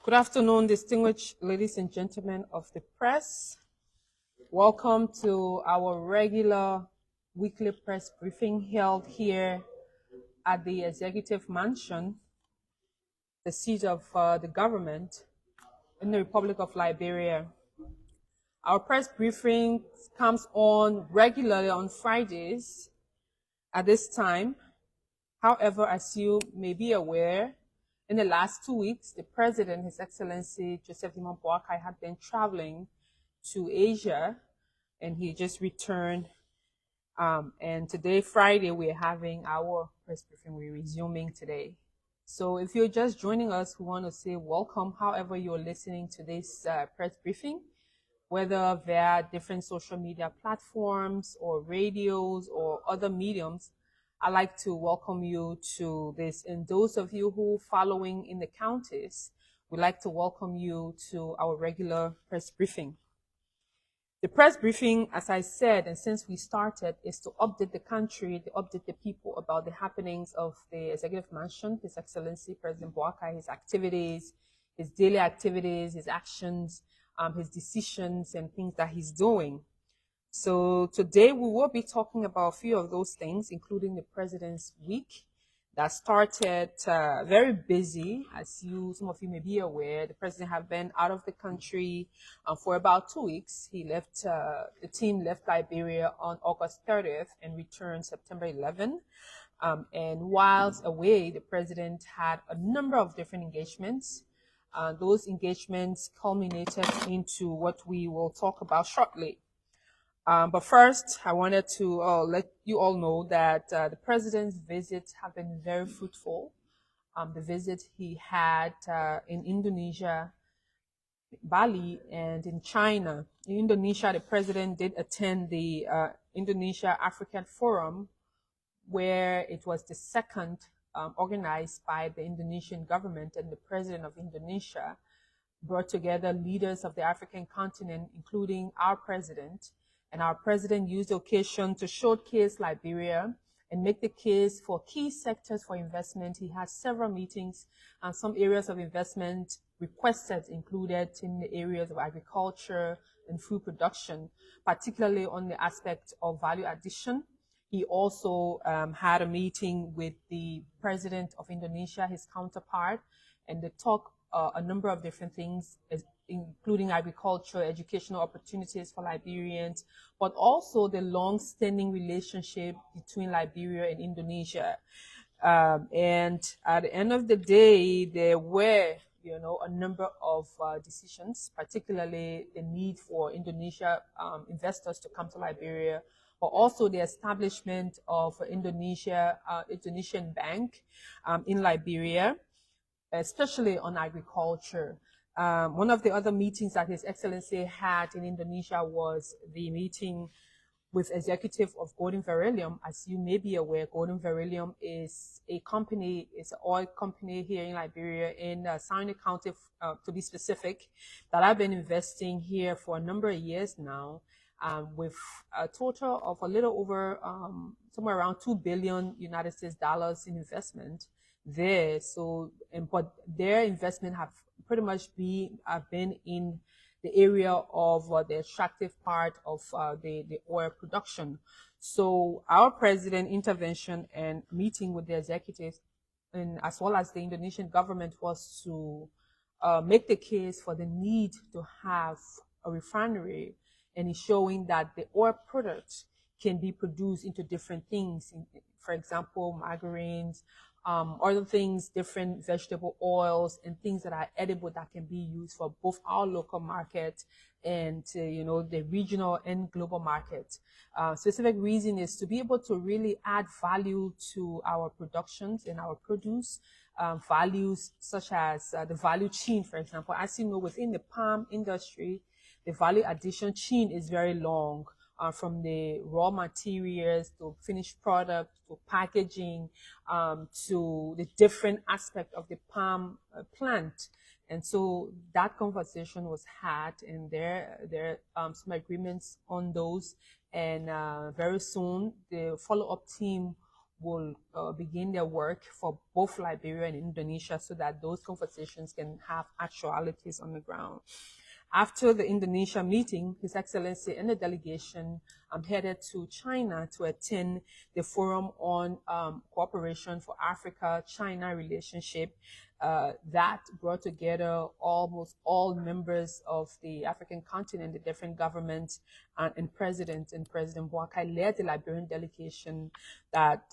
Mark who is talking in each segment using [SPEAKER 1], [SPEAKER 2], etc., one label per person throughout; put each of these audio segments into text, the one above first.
[SPEAKER 1] Good afternoon, distinguished ladies and gentlemen of the press. Welcome to our regular weekly press briefing held here at the Executive Mansion, the seat of the government in the Republic of Liberia. Our press briefing comes on regularly on Fridays at this time. However, as you may be aware, in the last 2 weeks, the President, His Excellency Joseph Dimon Boakai, had been traveling to Asia, and he just returned. And today, Friday, we're having our press briefing. We're resuming today. So if you're just joining us, we want to say welcome, however you're listening to this press briefing, whether via different social media platforms or radios or other mediums. I'd like to welcome you to this. And those of you who are following in the counties, we'd like to welcome you to our regular press briefing. The press briefing, as I said, and since we started, is to update the country, to update the people about the happenings of the Executive Mansion, His Excellency President Boakai, his activities, his daily activities, his actions, his decisions, and things that he's doing. So today we will be talking about a few of those things, including the President's Week that started very busy. As some of you may be aware, the President have been out of the country for about 2 weeks. He left, the team left Liberia on August 30th and returned September 11th. And whilst away, the President had a number of different engagements. Those engagements culminated into what we will talk about shortly. But first, I wanted to let you all know that the President's visits have been very fruitful. The visit he had in Indonesia, Bali, and in China. In Indonesia, the President did attend the Indonesia African Forum, where it was the second organized by the Indonesian government, and the President of Indonesia brought together leaders of the African continent, including our President. And our President used the occasion to showcase Liberia and make the case for key sectors for investment. He had several meetings, and some areas of investment requested included in the areas of agriculture and food production, particularly on the aspect of value addition. He also had a meeting with the President of Indonesia, his counterpart, and they talked a number of different things, including agriculture, educational opportunities for Liberians, but also the long-standing relationship between Liberia and Indonesia. And at the end of the day, there were, a number of decisions, particularly the need for Indonesia investors to come to Liberia, but also the establishment of Indonesian bank in Liberia, especially on agriculture. One of the other meetings that His Excellency had in Indonesia was the meeting with executive of Golden Beryllium. As you may be aware, Golden Beryllium is a company, it's an oil company here in Liberia, in Sarnia County, to be specific, that I've been investing here for a number of years now, with a total of a little over somewhere around $2 billion United States dollars in investment there. So, but their investment have pretty much been in the area of the extractive part of the oil production. So our President intervention and meeting with the executives, and as well as the Indonesian government, was to make the case for the need to have a refinery, and is showing that the oil products can be produced into different things. For example, margarines, other things, different vegetable oils, and things that are edible that can be used for both our local market and the regional and global market. Specific reason is to be able to really add value to our productions and our produce, values such as the value chain, for example. As you know, within the palm industry, the value addition chain is very long. From the raw materials to finished product to packaging, to the different aspect of the palm plant. And so that conversation was had, and there are some agreements on those. And very soon, the follow-up team will begin their work for both Liberia and Indonesia so that those conversations can have actualities on the ground. After the Indonesia meeting, His Excellency and the delegation headed to China to attend the Forum on Cooperation for Africa-China Relationship that brought together almost all members of the African continent, the different governments and presidents. And President Boakai led the Liberian delegation that,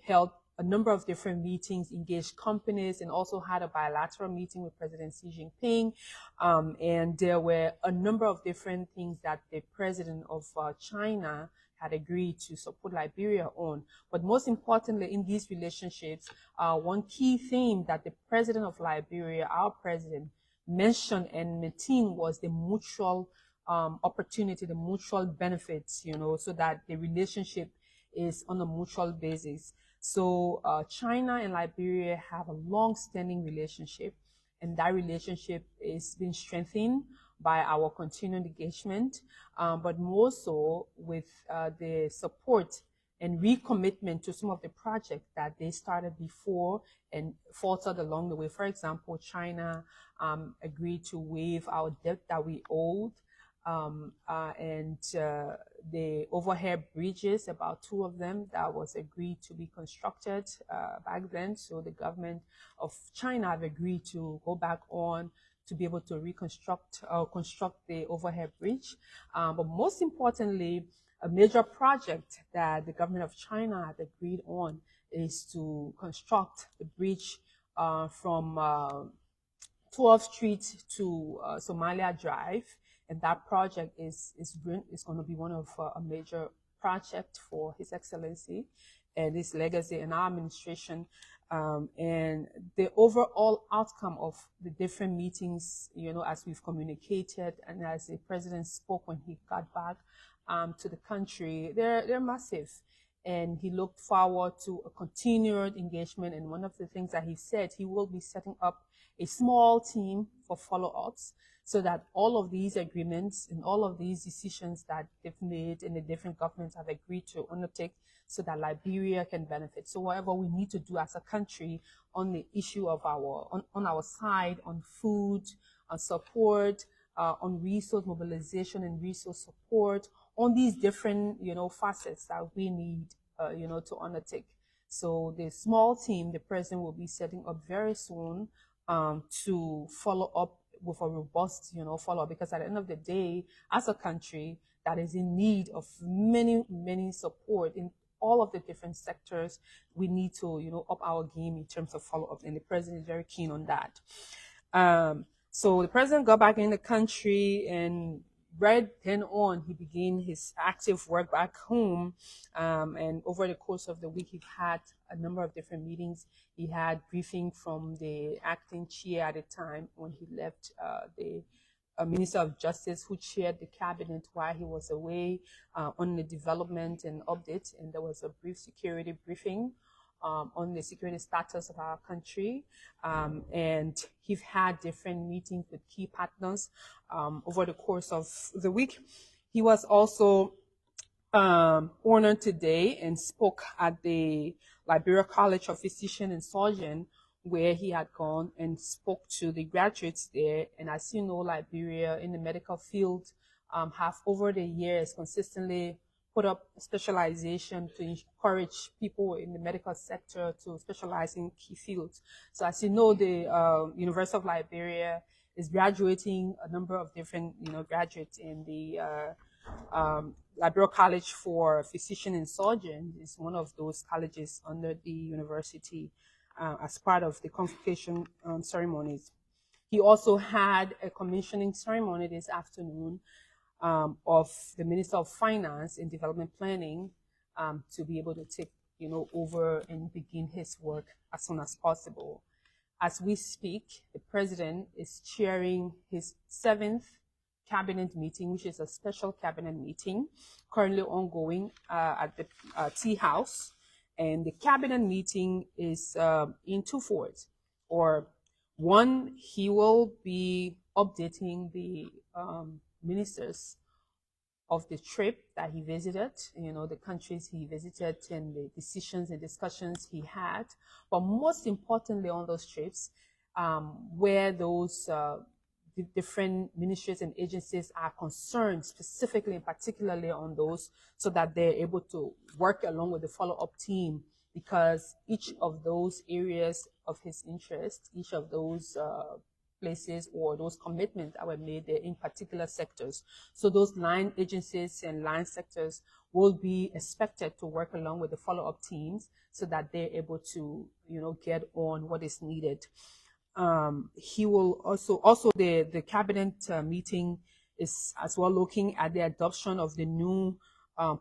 [SPEAKER 1] held a number of different meetings, engaged companies, and also had a bilateral meeting with President Xi Jinping. And there were a number of different things that the president of China had agreed to support Liberia on. But most importantly, in these relationships, one key theme that the president of Liberia, our president, mentioned and maintained was the mutual opportunity, the mutual benefits, so that the relationship is on a mutual basis. So China and Liberia have a long-standing relationship, and that relationship is being strengthened by our continued engagement, but more so with the support and recommitment to some of the projects that they started before and faltered along the way. For example, China agreed to waive our debt that we owed, and the overhead bridges, about 2 of them, that was agreed to be constructed back then. So the government of China have agreed to go back on to be able to reconstruct or construct the overhead bridge. But most importantly, a major project that the government of China had agreed on is to construct the bridge from 12th Street to Somalia Drive. And that project is going to be one of a major project for His Excellency and his legacy and our administration. And the overall outcome of the different meetings, as we've communicated and as the president spoke when he got back to the country, they're massive. And he looked forward to a continued engagement. And one of the things that he said, he will be setting up a small team for follow-ups so that all of these agreements and all of these decisions that they've made and the different governments have agreed to undertake so that Liberia can benefit. So whatever we need to do as a country on the issue of on our side, on food, on support, on resource mobilization and resource support, on these different, facets that we need, to undertake. So the small team, the president will be setting up very soon to follow up with a robust, follow-up, because at the end of the day, as a country that is in need of many, many support in all of the different sectors, we need to, up our game in terms of follow-up, and the president is very keen on that. So the president got back in the country, and right then on, he began his active work back home. And over the course of the week, he had a number of different meetings. He had briefing from the acting chair at the time when he left, the Minister of Justice, who chaired the cabinet while he was away, on the development and updates. And there was a brief security briefing on the security status of our country. And he's had different meetings with key partners over the course of the week. He was also honored today and spoke at the Liberia College of Physicians and Surgeons, where he had gone and spoke to the graduates there. And as you know, Liberia in the medical field have over the years consistently put up specialization to encourage people in the medical sector to specialize in key fields. So as you know, the University of Liberia is graduating a number of different, graduates in the Liberia College for Physicians and Surgeons is one of those colleges under the university as part of the convocation ceremonies. He also had a commissioning ceremony this afternoon of the Minister of Finance and Development Planning to be able to take, over and begin his work as soon as possible. As we speak, the president is chairing his 7th cabinet meeting, which is a special cabinet meeting currently ongoing at the Tea House. And the cabinet meeting is in 2 folds. Or one, he will be updating the ministers of the trip that he visited, the countries he visited and the decisions and discussions he had. But most importantly on those trips, where those different ministries and agencies are concerned specifically and particularly on those, so that they're able to work along with the follow-up team, because each of those areas of his interest, each of those places or those commitments that were made there in particular sectors. So those line agencies and line sectors will be expected to work along with the follow-up teams so that they're able to, get on what is needed. He will also the cabinet meeting is as well looking at the adoption of the new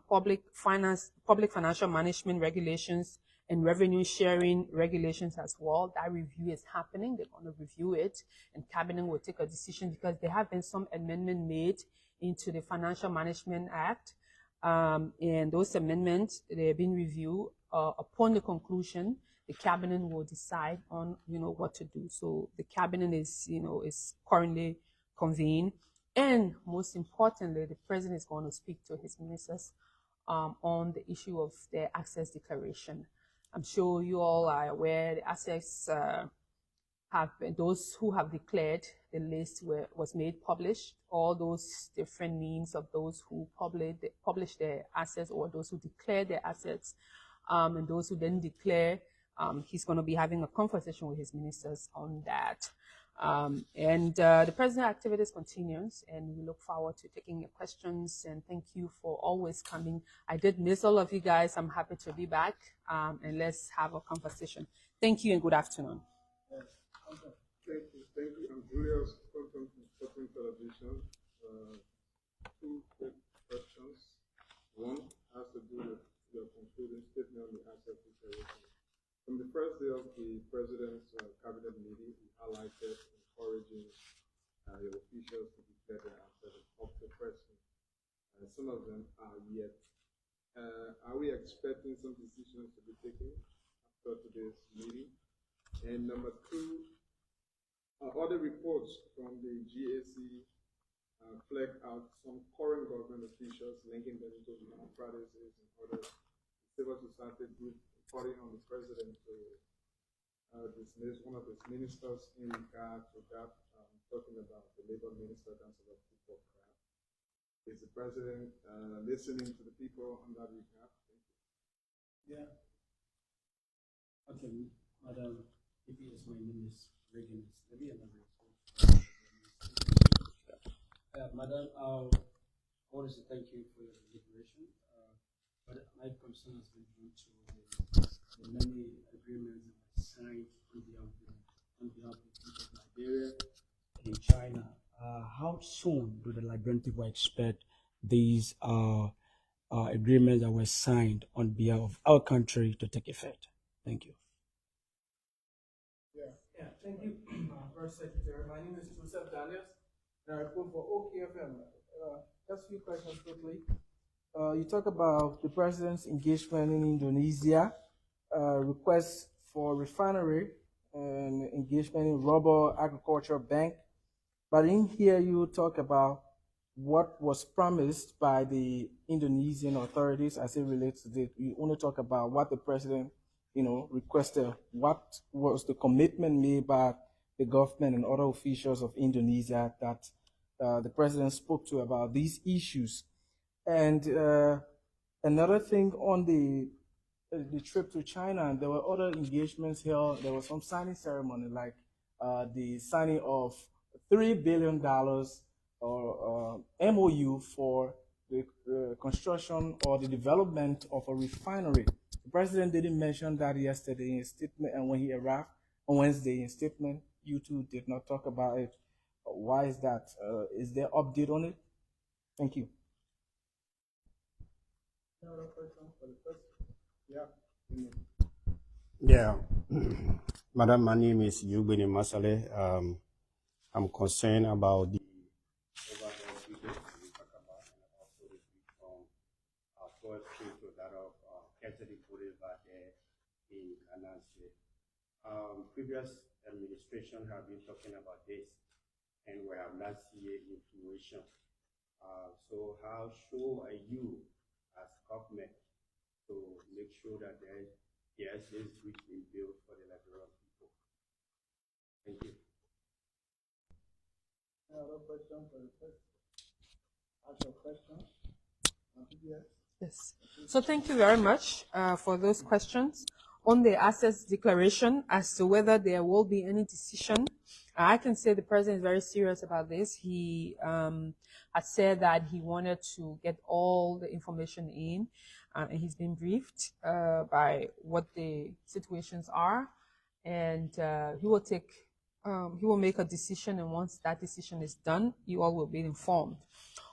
[SPEAKER 1] public financial management regulations and revenue sharing regulations as well. That review is happening. They're going to review it, and cabinet will take a decision because there have been some amendment made into the Financial Management Act, and those amendments they're being reviewed. Upon the conclusion, the cabinet will decide on what to do. So the cabinet is currently convened, and most importantly, the president is going to speak to his ministers on the issue of their access declaration. I'm sure you all are aware the access have been, those who have declared the list was made published. All those different names of those who publish their assets, or those who declare their assets, and those who then declare. He's going to be having a conversation with his ministers on that. The president activities continues, and we look forward to taking your questions, and thank you for always coming. I did miss all of you guys. I'm happy to be back, and let's have a conversation. Thank you and good afternoon.
[SPEAKER 2] Thank you. I'm Julius from Scotland Television. Two quick questions. One has to do with your concluding statement on the asset declaration. From the first day of the president's cabinet meeting, he highlighted encouraging your officials to declare their assets up to present. Some of them are yet. Are we expecting some decisions to be taken after today's meeting? And number two, other reports from the GAC flagged out some current government officials linking them to the practices and other civil society groups, calling on the president to dismiss one of his ministers in regard to that, talking about the labor minister, Council of People Craft. Is the president listening to the people on that regard?
[SPEAKER 3] Yeah. Okay, Madam, if yes, my name is Regan. Let me elaborate. Madam, I want to say thank you for your deliberation. But my concern has been due to the many agreements that were signed on behalf of the people of Liberia and in China. How soon do the Liberian people expect these agreements that were signed on behalf of our country to take effect? Thank you.
[SPEAKER 4] Yeah, thank you, First Secretary. My name is Joseph Daniels, and I report for OKFM. Just a few questions quickly. You talk about the president's engagement in Indonesia, requests for refinery, and engagement in rubber agriculture bank. But in here, you talk about what was promised by the Indonesian authorities as it relates to this. You only talk about what the president, requested. What was the commitment made by the government and other officials of Indonesia that the president spoke to about these issues? And another thing on the trip to China, there were other engagements here. There was some signing ceremony, like the signing of $3 billion or MOU for the construction or the development of a refinery. The president didn't mention that yesterday in his statement, and when he arrived on Wednesday in statement, you two did not talk about it. Why is that? Is there update on it? Thank you.
[SPEAKER 5] Yeah, Madam, my name is Yubini Masale. I'm concerned about the overall figures we talk about, and also the from our poetry to that of Catholic Boulevard there in Ghana State. Previous administration have been talking about this, and we have not seen a fruition. So how sure are you as government to make sure that yes, this bridge being built for the Liberian people? Thank you.
[SPEAKER 4] Any other question for the first? Ask your question.
[SPEAKER 1] Yes. So thank you very much for those questions. On the assets declaration as to whether there will be any decision, I can say the president is very serious about this. He has said that he wanted to get all the information in, and he's been briefed by what the situations are, and he will make a decision, and once that decision is done, you all will be informed.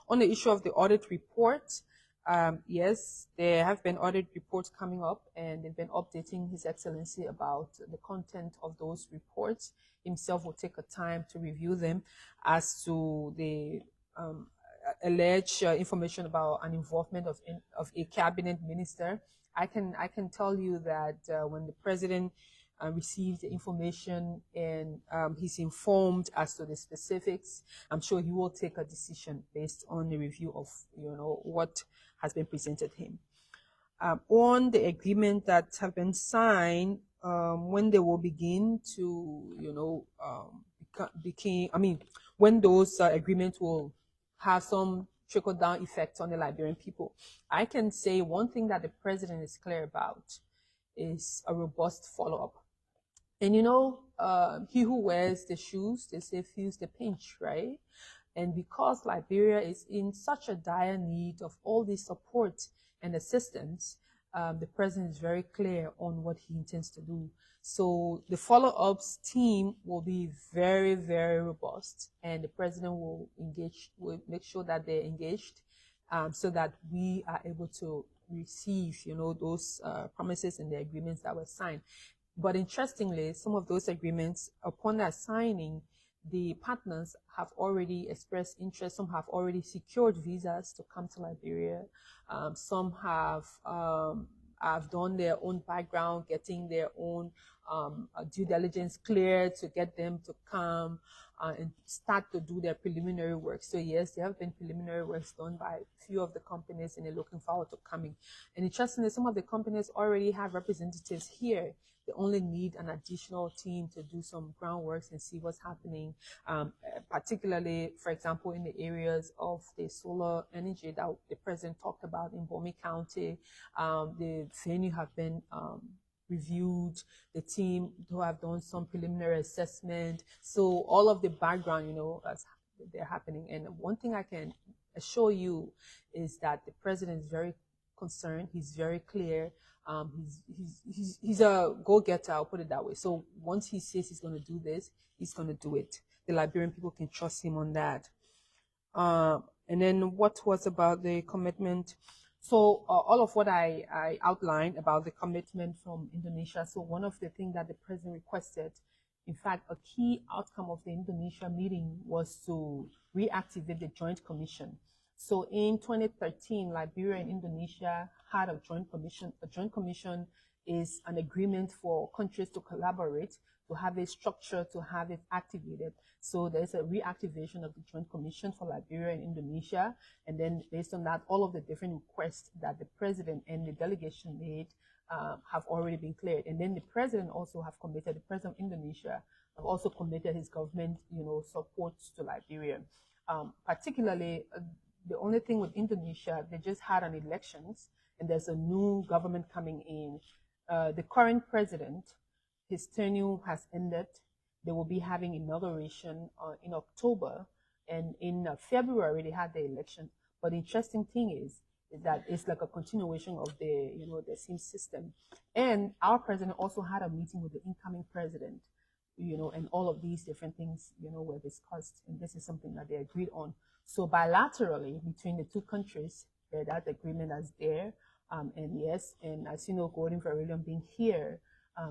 [SPEAKER 1] On the issue of the audit report, yes, there have been audit reports coming up, and they've been updating His Excellency about the content of those reports. Himself will take a time to review them as to the alleged information about an involvement of a cabinet minister. I can tell you that when the president receives the information and he's informed as to the specifics, I'm sure he will take a decision based on the review of what has been presented him. On the agreement that have been signed, when they will begin to when those agreements will have some trickle down effect on the Liberian people, I can say one thing that the president is clear about is a robust follow-up. And he who wears the shoes, they say, feels the pinch, right? And because Liberia is in such a dire need of all this support and assistance, the president is very clear on what he intends to do. So the follow-ups team will be very, very robust, and the president will make sure that they're engaged, so that we are able to receive, those promises and the agreements that were signed. But interestingly, some of those agreements, upon their signing, the partners have already expressed interest. Some have already secured visas to come to Liberia. Some have done their own background, getting their own due diligence cleared to get them to come and start to do their preliminary work. So yes, there have been preliminary works done by a few of the companies, and they're looking forward to coming. And interestingly, some of the companies already have representatives here. They only need an additional team to do some groundworks and see what's happening, particularly, for example, in the areas of the solar energy that the president talked about in Bomi County. The venue have been reviewed, the team who have done some preliminary assessment. So all of the background, as they're happening. And one thing I can assure you is that the president is very concerned. He's very clear. He's a go-getter, I'll put it that way. So once he says he's going to do this, he's going to do it. The Liberian people can trust him on that. And then what was about the commitment? So all of what I outlined about the commitment from Indonesia. So one of the things that the president requested, in fact, a key outcome of the Indonesia meeting was to reactivate the Joint Commission. So in 2013, Liberia and Indonesia had a joint commission. A joint commission is an agreement for countries to collaborate, to have a structure, to have it activated. So there's a reactivation of the joint commission for Liberia and Indonesia. And then based on that, all of the different requests that the president and the delegation made have already been cleared. And then the president also have committed, the president of Indonesia have also committed his government, support to Liberia. Particularly, the only thing with Indonesia, they just had an elections, and there's a new government coming in. The current president, his tenure has ended. They will be having inauguration in October, and in February they had the election. But the interesting thing is that it's like a continuation of the same system. And our president also had a meeting with the incoming president, and all of these different things, were discussed, and this is something that they agreed on. So bilaterally between the two countries, that agreement is there. And yes, and as you know, Golden Verilium being here,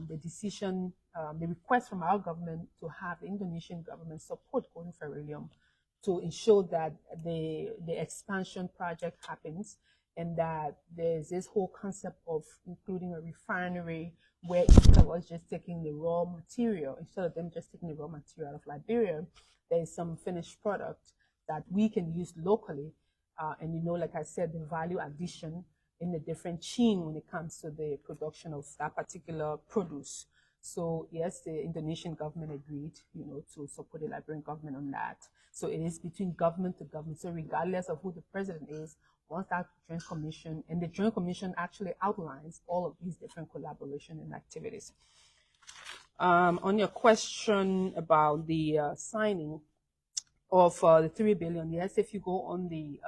[SPEAKER 1] the decision, the request from our government to have the Indonesian government support Golden Verilium to ensure that the expansion project happens, and that there's this whole concept of including a refinery where instead of us just taking the raw material, instead of them just taking the raw material out of Liberia, there is some finished product that we can use locally, And like I said, the value addition in the different chain when it comes to the production of that particular produce. So yes, the Indonesian government agreed, to support the Liberian government on that. So it is between government to government. So regardless of who the president is, once that joint commission, and the joint commission actually outlines all of these different collaboration and activities. On your question about the signing of the 3 billion, yes, if you go on the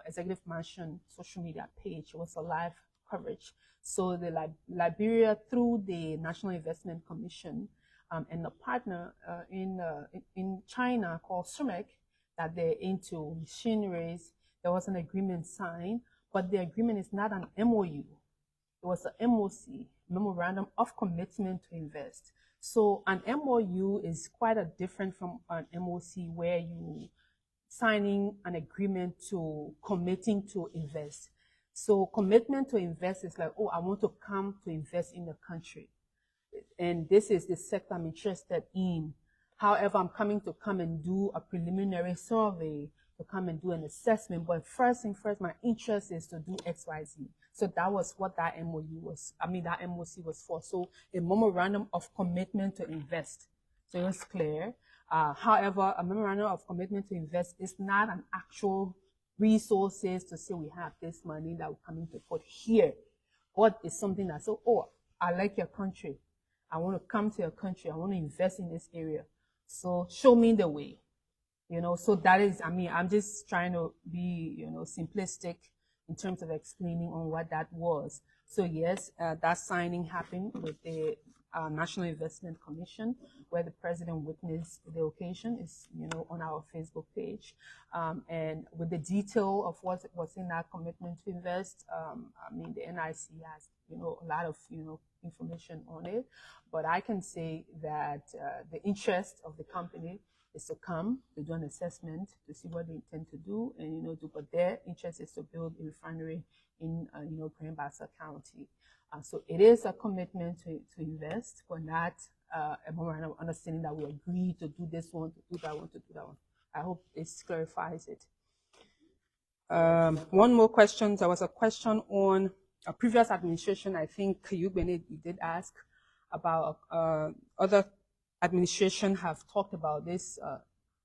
[SPEAKER 1] Executive Mansion social media page, it was a live coverage. So the Liberia, through the National Investment Commission and a partner in China called SUMEC, that they're into machineries, there was an agreement signed, but the agreement is not an MOU. It was a MOC, Memorandum of Commitment to Invest. So an MOU is quite a different from an MOC, where you signing an agreement to committing to invest. So commitment to invest is like, oh, I want to come to invest in the country, and this is the sector I'm interested in. However, I'm coming to come and do a preliminary survey, to come and do an assessment. But first thing first, my interest is to do XYZ. So that was what that MOU was, that MOC was for. So a memorandum of commitment to invest. So it was clear. However, a memorandum of commitment to invest is not an actual resources to say we have this money that we're coming to put here. But it's something that, so, oh, I like your country. I want to come to your country. I want to invest in this area. So show me the way. So that is, I'm just trying to be, simplistic in terms of explaining on what that was. So yes, that signing happened with the National Investment Commission, where the president witnessed the occasion, is, on our Facebook page. And with the detail of what was in that commitment to invest, the NIC has, a lot of, information on it. But I can say that the interest of the company is to come to do an assessment to see what they intend to do, and but their interest is to build a refinery in Grand Bassa County. So it is a commitment to invest, but not a memorandum of understanding that we agree to do this one, to do that one, to do that one. I hope this clarifies it. One more question. There was a question on a previous administration. I think you did ask about other administration have talked about this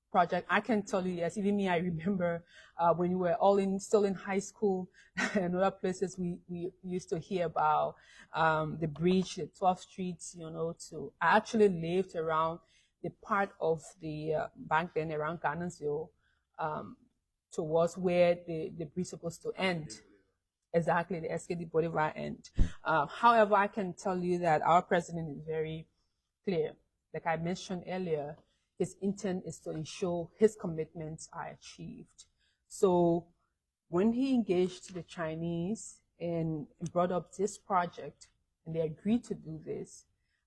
[SPEAKER 1] project. I can tell you, yes, even me, I remember when we were all still in high school and other places, we used to hear about the bridge, the 12th Street, I actually lived around the part of the back then around Garnetsville, towards where the bridge supposed to end. Exactly, the SKD Bolivar end. However, I can tell you that our president is very clear. Like I mentioned earlier, his intent is to ensure his commitments are achieved. So when he engaged the Chinese and brought up this project, and they agreed to do this,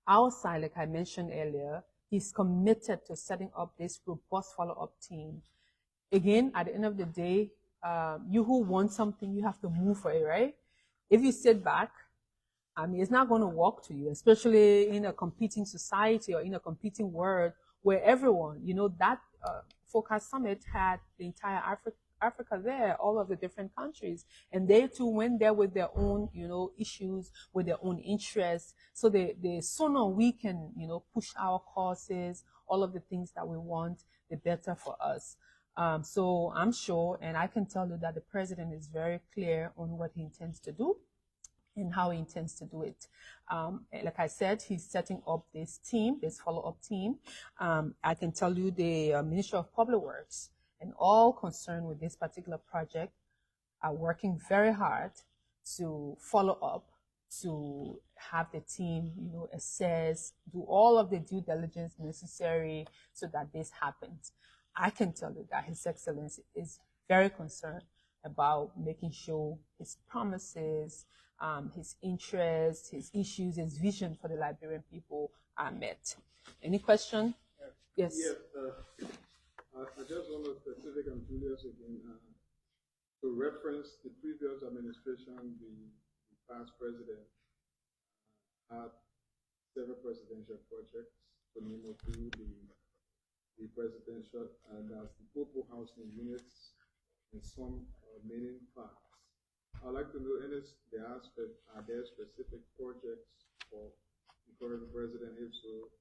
[SPEAKER 1] our side, like I mentioned earlier, he's committed to setting up this robust follow-up team. Again, at the end of the day, you who want something, you have to move for it, right? If you sit back, it's not going to work to you, especially in a competing society or in a competing world where everyone, that Focus Summit had the entire Africa there, all of the different countries, and they too went there with their own, issues, with their own interests. So the sooner we can, push our causes, all of the things that we want, the better for us. So I'm sure, and I can tell you that the president is very clear on what he intends to do and how he intends to do it. Like I said, he's setting up this team, this follow-up team. I can tell you the Ministry of Public Works and all concerned with this particular project are working very hard to follow up, to have the team, assess, do all of the due diligence necessary so that this happens. I can tell you that His Excellency is very concerned about making sure his promises, his interests, his issues, his vision for the Liberian people are met. Any question? Yes.
[SPEAKER 2] Yes. I just want to specific on Julius again to reference the previous administration, the past president had several presidential projects, to name a few, the presidential, and that's the Popo housing units, and some remaining facts. I'd like to know are there specific projects for the current president? If so,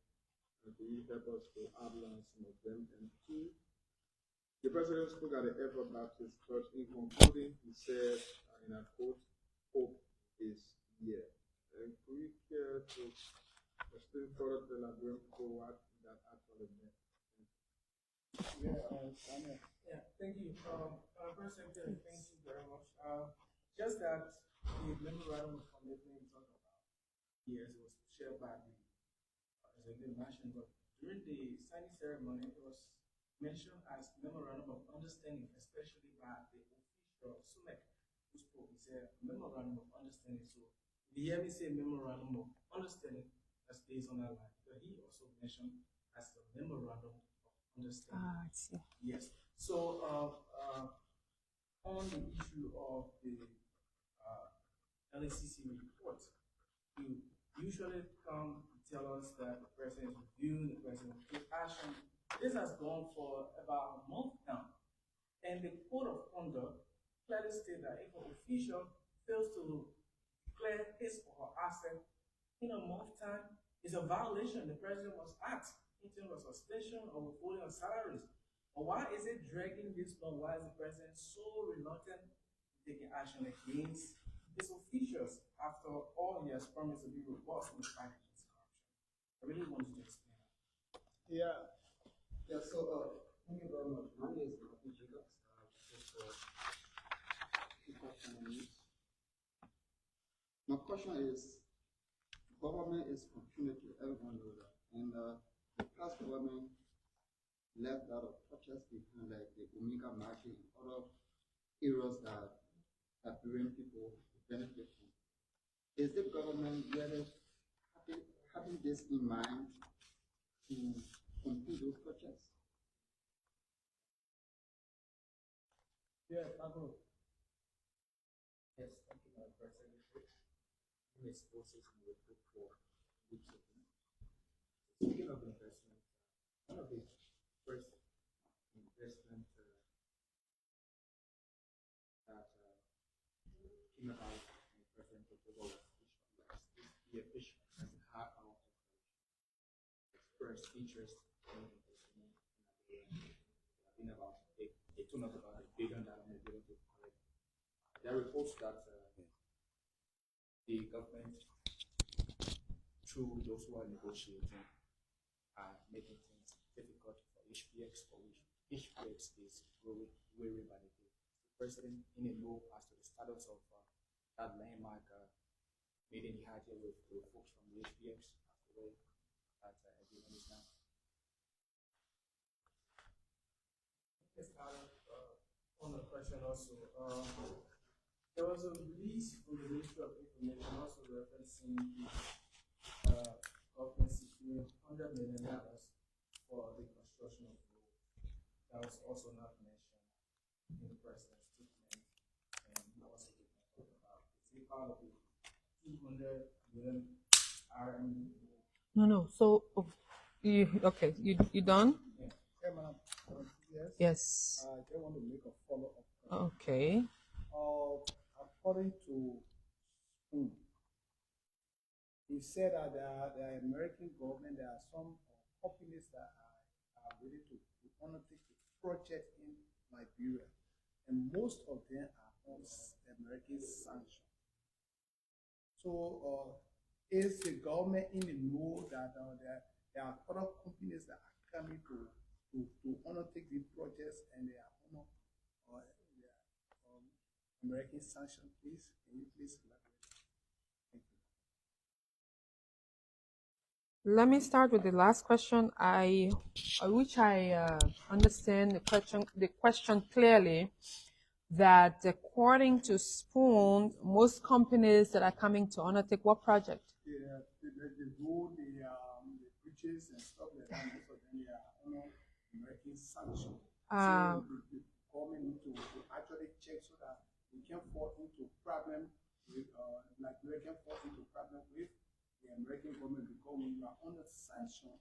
[SPEAKER 2] could you help us to outline some of them? And two, the president spoke at the Ever Baptist Church. In concluding, he said, and I quote, "Hope is here." And could you care to explain further to the Liberian people what that actually meant?
[SPEAKER 4] Thank you. First Secretary, thank you very much. Just that the memorandum of commitment we talked about, yes, it was shared by the Executive Mansion, but during the signing ceremony, it was mentioned as memorandum of understanding, especially by the official SUMEC who spoke. He said memorandum of understanding. So if you hear me say memorandum of understanding, that stays on that line. But he also mentioned as a memorandum of understanding.
[SPEAKER 1] I see.
[SPEAKER 4] Yes. So on the issue of the LACC report, you usually come to tell us that the president is reviewing, the president will take action. This has gone for about a month now. And the code of conduct clearly states that if an official fails to declare his or her asset in a month time, it's a violation. The president must act in terms of suspension or withholding of salaries. But why is it dragging this long? Why is the president so reluctant to taking action against his officials after all he has promised to be robust in the fight against corruption? I really want you to explain that.
[SPEAKER 6] Thank you very much. My name is Meticulous. My question is, government is community, everyone knows that. And the past government left a lot of touches behind, like the Omega market and other areas that Liberian people benefit from. Is the government really having this in mind to complete those projects?
[SPEAKER 4] Yeah, Pablo.
[SPEAKER 3] Yes, thank you, Madam President. Exposes and we put for good children. Speaking of investment, one of the first investment that came about in President October was the efficient and how our expressed interest in investment in Liberia. Been about a tune of about $1 billion on the bill to collect. There are reports that the government, through those who are negotiating, are making things difficult for HPX, for which HPX is growing weary by the day. The president, in a note as to the status of that landmark meeting he had here with folks from the HPX, as the way that everyone is now.
[SPEAKER 4] Yes, on the question also, there was a release from the Ministry of Information also referencing the government securing $100 million for the construction of roads. That was also not mentioned in the president's statement, and we also did not talk about it. It's a part of the 200 million RMB.
[SPEAKER 1] No. So, you done?
[SPEAKER 4] Yeah, madam. Yes.
[SPEAKER 1] Yes.
[SPEAKER 4] I just want to make a follow-up.
[SPEAKER 1] Okay.
[SPEAKER 4] According to he said that the American government, there are some companies that are ready to undertake a project in Liberia, and most of them are on American sanctions. So, is the government in the know that there are other companies that are coming to undertake these projects and they are under American sanctions? Please, can you please elaborate? Thank you.
[SPEAKER 1] Let me start with the last question. Which I understand the question clearly, that according to Spoon, most companies that are coming to undertake what project?
[SPEAKER 4] The road, the bridges and stuff like that, most of them they are under American sanctions. So the government need to actually check so that we can fall into problem with Liberia can fall into problem with the American government, because when you are under sanction,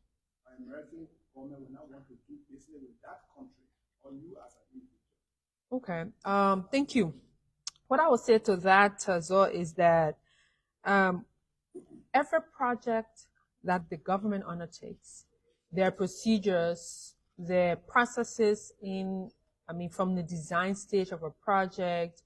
[SPEAKER 4] the American government will not want to do business with that country or you as an individual.
[SPEAKER 1] Okay. Thank you. What I would say to that, Zoe, is that um, every project that the government undertakes, their procedures, their processes from the design stage of a project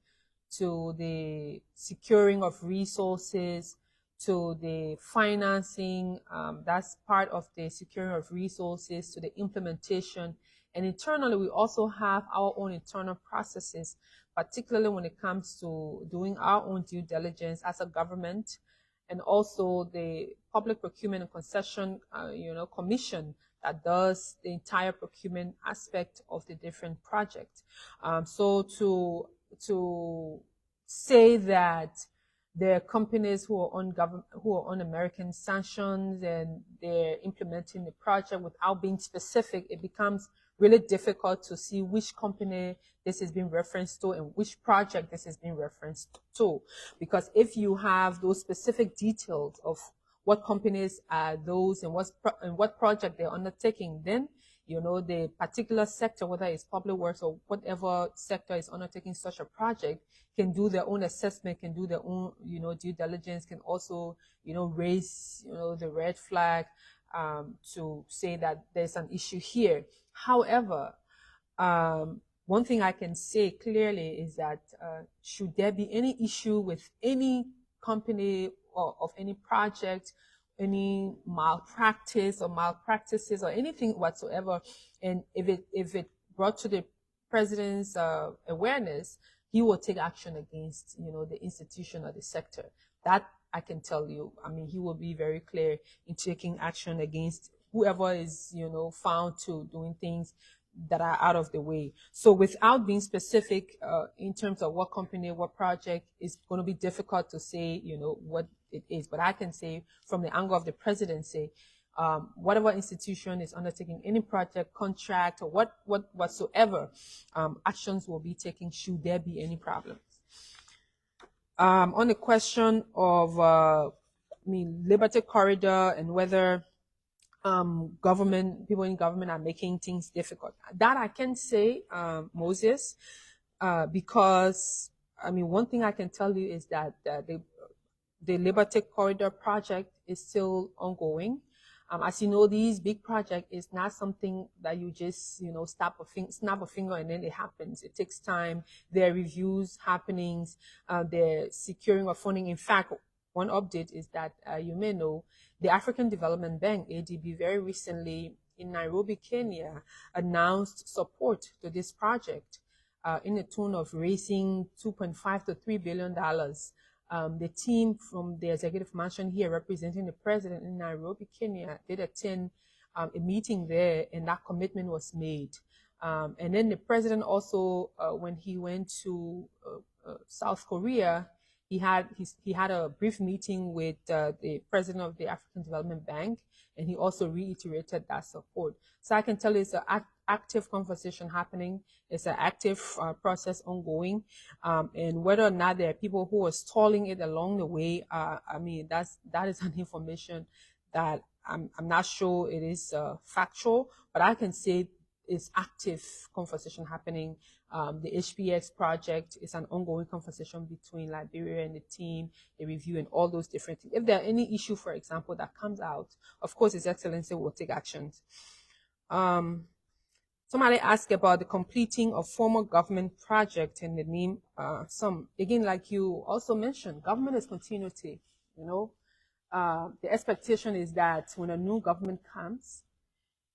[SPEAKER 1] to the securing of resources to the financing, that's part of the securing of resources to the implementation. And internally, we also have our own internal processes, particularly when it comes to doing our own due diligence as a government, and also the public procurement and concession, commission that does the entire procurement aspect of the different projects. So to say that there are companies who are on who are on American sanctions and they're implementing the project without being specific, it becomes really difficult to see which company this is being referenced to and which project this is being referenced to. Because if you have those specific details of what companies are those and what project they're undertaking, then the particular sector, whether it's public works or whatever sector is undertaking such a project, can do their own assessment, can do their own, due diligence, can also, raise, the red flag to say that there's an issue here. However, one thing I can say clearly is that should there be any issue with any company or of any project, any malpractice or malpractices or anything whatsoever, and if it brought to the president's awareness, he will take action against the institution or the sector. That I can tell you. I mean, he will be very clear in taking action against whoever is found to doing things that are out of the way. So without being specific in terms of what company, what project, is going to be difficult to say, what it is. But I can say from the angle of the presidency, whatever institution is undertaking any project, contract, or whatsoever, actions will be taken should there be any problems. On the question of, Liberty Corridor and whether people in government are making things difficult. That I can say, Moses, because one thing I can tell you is that the Liberty Corridor project is still ongoing. As you know, these big project is not something that you just snap a finger and then it happens. It takes time. There are reviews happenings. They're securing of funding. In fact, one update is that you may know the African Development Bank, ADB, very recently in Nairobi, Kenya, announced support to this project in the tune of raising $2.5 to $3 billion. The team from the executive mansion here representing the president in Nairobi, Kenya, did attend a meeting there, and that commitment was made. And then the president also, when he went to South Korea, he had a brief meeting with the president of the African Development Bank, and he also reiterated that support. So I can tell you it's an active conversation happening. It's an active process ongoing, and whether or not there are people who are stalling it along the way, that is an information that I'm not sure it is factual, but I can say it's active conversation happening. The HPX project is an ongoing conversation between Liberia and the team, the review, and all those different things. If there are any issue, for example, that comes out, of course, His Excellency will take actions. Somebody asked about the completing of former government project in the name. Again, like you also mentioned, government is continuity. The expectation is that when a new government comes,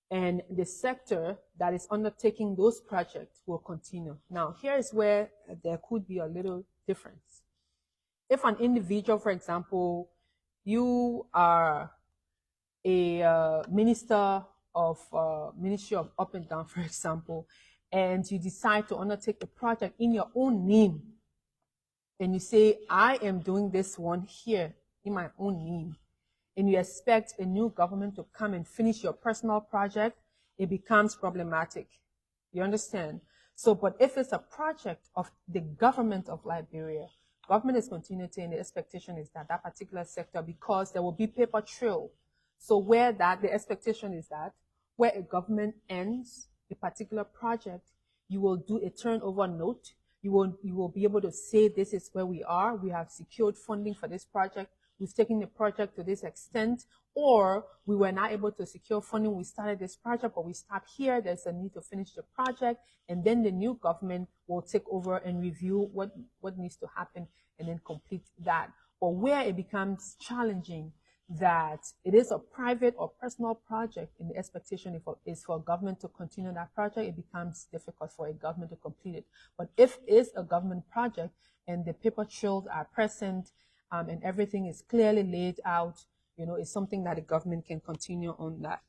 [SPEAKER 1] and the sector that is undertaking those projects will continue. Now, here is where there could be a little difference. If an individual, for example, you are a minister of Ministry of Up and Down, for example, and you decide to undertake a project in your own name, and you say, I am doing this one here in my own name, and you expect a new government to come and finish your personal project, it becomes problematic. You understand? So, but if it's a project of the government of Liberia, government is continuity, and the expectation is that that particular sector, because there will be paper trail. So the expectation is that where a government ends a particular project, You will do a turnover note. You will be able to say, this is where we are. We have secured funding for this project. We've taken the project to this extent, or we were not able to secure funding. We started this project, but we stopped here. There's a need to finish the project, and then the new government will take over and review what needs to happen and then complete that. But where it becomes challenging, that it is a private or personal project, and the expectation is for government to continue that project, it becomes difficult for a government to complete it. But if it's a government project and the paper trails are present, and everything is clearly laid out, it's something that the government can continue on that.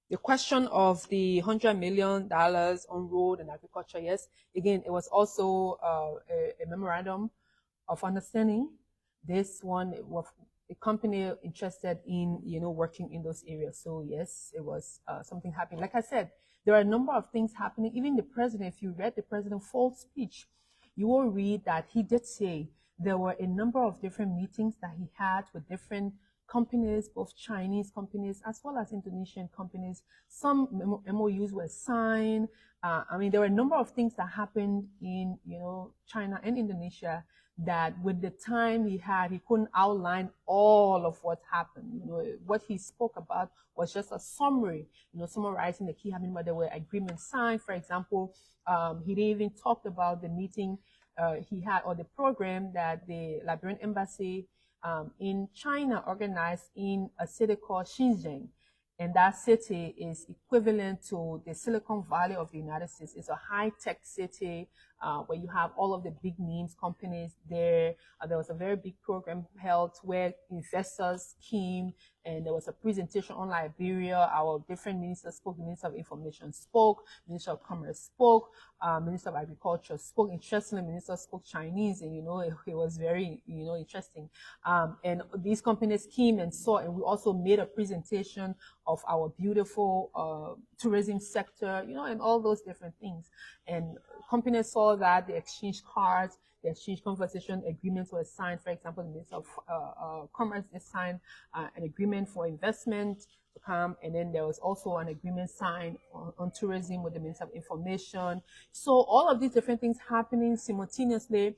[SPEAKER 1] The question of the $100 million on road and agriculture, yes, again, it was also a memorandum of understanding. This one was a company interested in, working in those areas. So yes, it was something happening. Like I said, there are a number of things happening. Even the president, if you read the president's full speech, you will read that he did say there were a number of different meetings that he had with different companies, both Chinese companies as well as Indonesian companies. Some MOUs were signed. There were a number of things that happened in, China and Indonesia that with the time he had, he couldn't outline all of what happened. What he spoke about was just a summary, summarizing the key happening, but there were agreements signed. For example, he didn't even talk about the meeting he had, or the program that the Liberian embassy in China organized in a city called Xinjiang. And that city is equivalent to the Silicon Valley of the United States. It's a high-tech city where you have all of the big names, companies there. There was a very big program held where investors came, and there was a presentation on Liberia. Our different ministers spoke. The Minister of Information spoke. Minister of Commerce spoke. Minister of Agriculture spoke. Interestingly, Minister spoke Chinese, and it was very interesting. And these companies came and saw, and we also made a presentation of our beautiful tourism sector, and all those different things. And companies saw that, they exchanged cards, they exchanged conversation, agreements were signed. For example, the Minister of Commerce signed an agreement for investment to come, and then there was also an agreement signed on tourism with the Minister of Information. So all of these different things happening simultaneously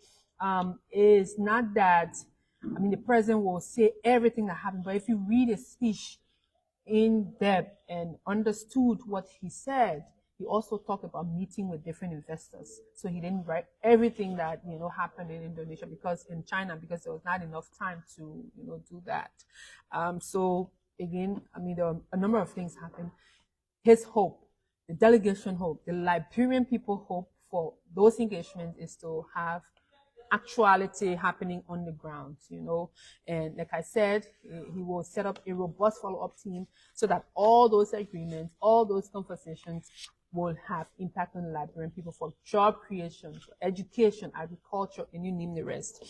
[SPEAKER 1] is not that, the president will say everything that happened, but if you read his speech in depth and understood what he said, he also talked about meeting with different investors. So he didn't write everything that happened in Indonesia in China, because there was not enough time to do that. So again, there were a number of things happened. His hope, the delegation hope, the Liberian people hope for those engagements is to have actuality happening on the ground, and like I said, he will set up a robust follow-up team so that all those agreements, all those conversations will have impact on the Liberian people for job creation, for education, agriculture, and you name the rest.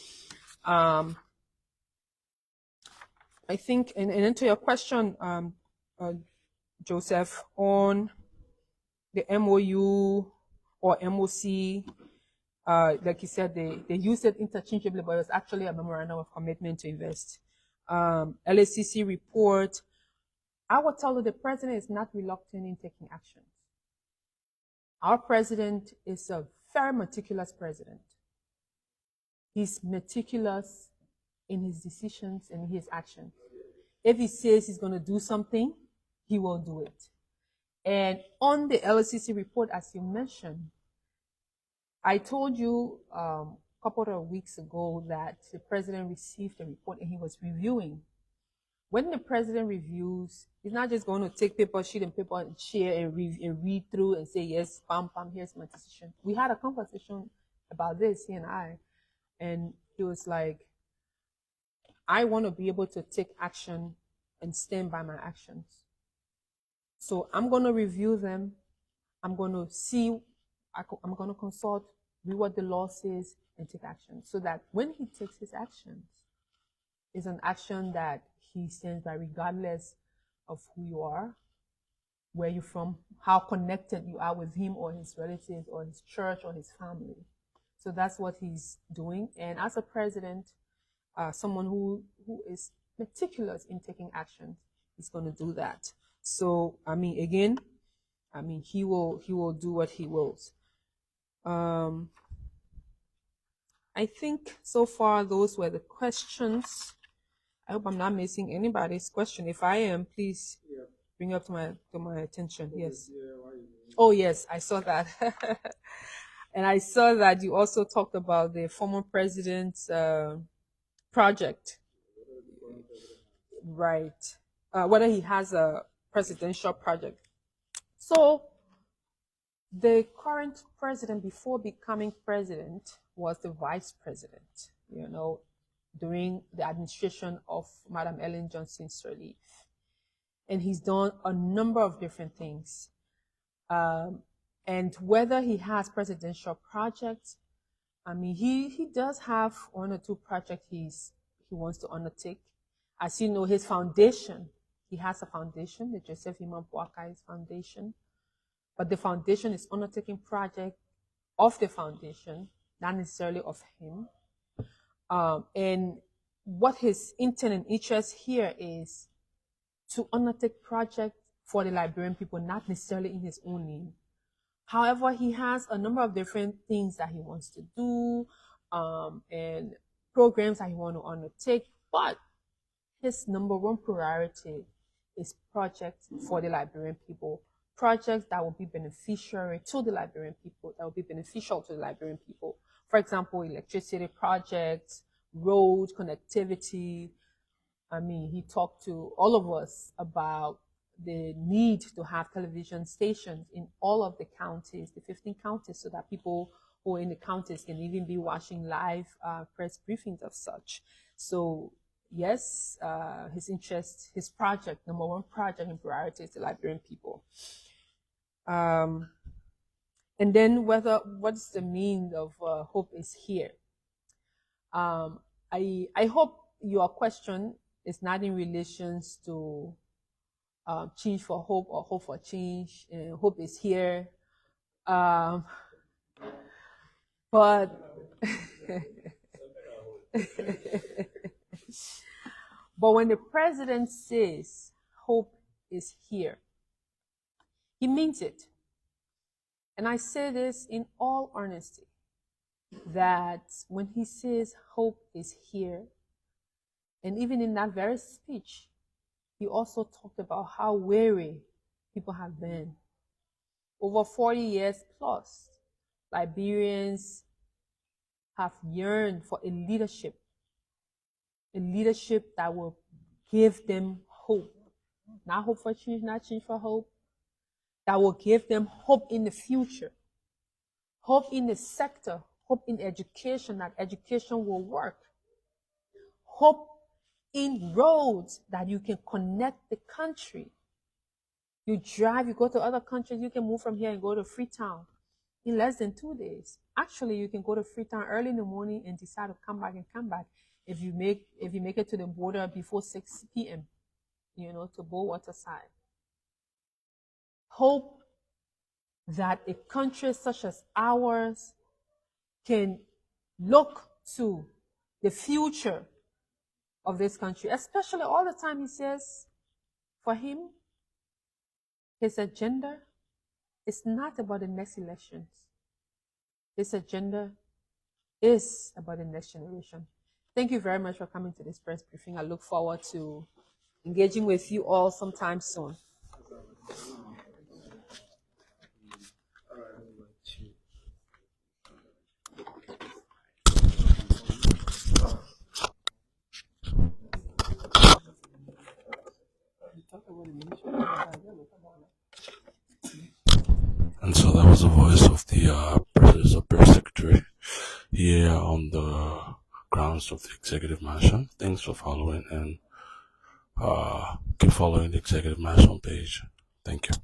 [SPEAKER 1] I think, and into your question, Joseph, on the MOU or MOC, like you said, they use it interchangeably, but it was actually a memorandum of commitment to invest. LACC report, I will tell you the president is not reluctant in taking action. Our president is a very meticulous president. He's meticulous in his decisions and his actions. If he says he's going to do something, he will do it. And on the LACC report, as you mentioned, I told you a couple of weeks ago that the president received a report and he was reviewing. When the president reviews, he's not just going to take sheet and paper and share and read through and say, yes, bam, bam, here's my decision. We had a conversation about this, he and I, and he was like, I want to be able to take action and stand by my actions. So I'm going to review them. I'm going to see, I'm going to consult, read what the law says, and take action. So that when he takes his actions, it's an action that he stands by regardless of who you are, where you're from, how connected you are with him or his relatives or his church or his family. So that's what he's doing. And as a president, someone who is meticulous in taking action is going to do that. So, again, I mean, he will do what he wills. I think so far those were the questions. I hope I'm not missing anybody's question. If I am, please bring up to my attention. Yes. Oh yes, I saw that. And I saw that you also talked about the former president's project. Right. Whether he has a presidential project. So the current president, before becoming president, was the vice president, during the administration of Madam Ellen Johnson Sirleaf. And he's done a number of different things. And whether he has presidential projects, I mean, he does have one or two projects he wants to undertake. As you know, his foundation, he has a foundation, the Joseph Imam Boakai's Foundation. But the foundation is undertaking project of the foundation, not necessarily of him. And what his intent and interest here is to undertake project for the Liberian people, not necessarily in his own name. However, he has a number of different things that he wants to do, and programs that he wants to undertake. But his number one priority is projects for the Liberian people, projects that will be beneficial to the Liberian people, that will be beneficial to the Liberian people. For example, electricity projects, road connectivity. I mean, he talked to all of us about the need to have television stations in all of the counties, the 15 counties, so that people who are in the counties can even be watching live press briefings of such. So yes, his interest, his project, number one project and priority is the Liberian people. And then what's the meaning of hope is here? I hope your question is not in relations to change for hope or hope for change. Hope is here. But but when the president says hope is here, he means it. And I say this in all honesty, that when he says hope is here, and even in that very speech, he also talked about how weary people have been. Over 40 years plus, Liberians have yearned for a leadership that will give them hope. Not hope for change, not change for hope. That will give them hope in the future, hope in the sector, hope in education, that education will work, hope in roads, that you can connect the country. You drive, you go to other countries, you can move from here and go to Freetown in less than 2 days. Actually, you can go to Freetown early in the morning and decide to come back if you make it to the border before 6 p.m., to Bowater side. Hope that a country such as ours can look to the future of this country, especially all the time he says, for him, his agenda is not about the next elections. His agenda is about the next generation. Thank you very much for coming to this press briefing. I look forward to engaging with you all sometime soon.
[SPEAKER 7] And so that was the voice of the press secretary here on the grounds of the executive mansion. Thanks for following, and keep following the executive mansion page. Thank you.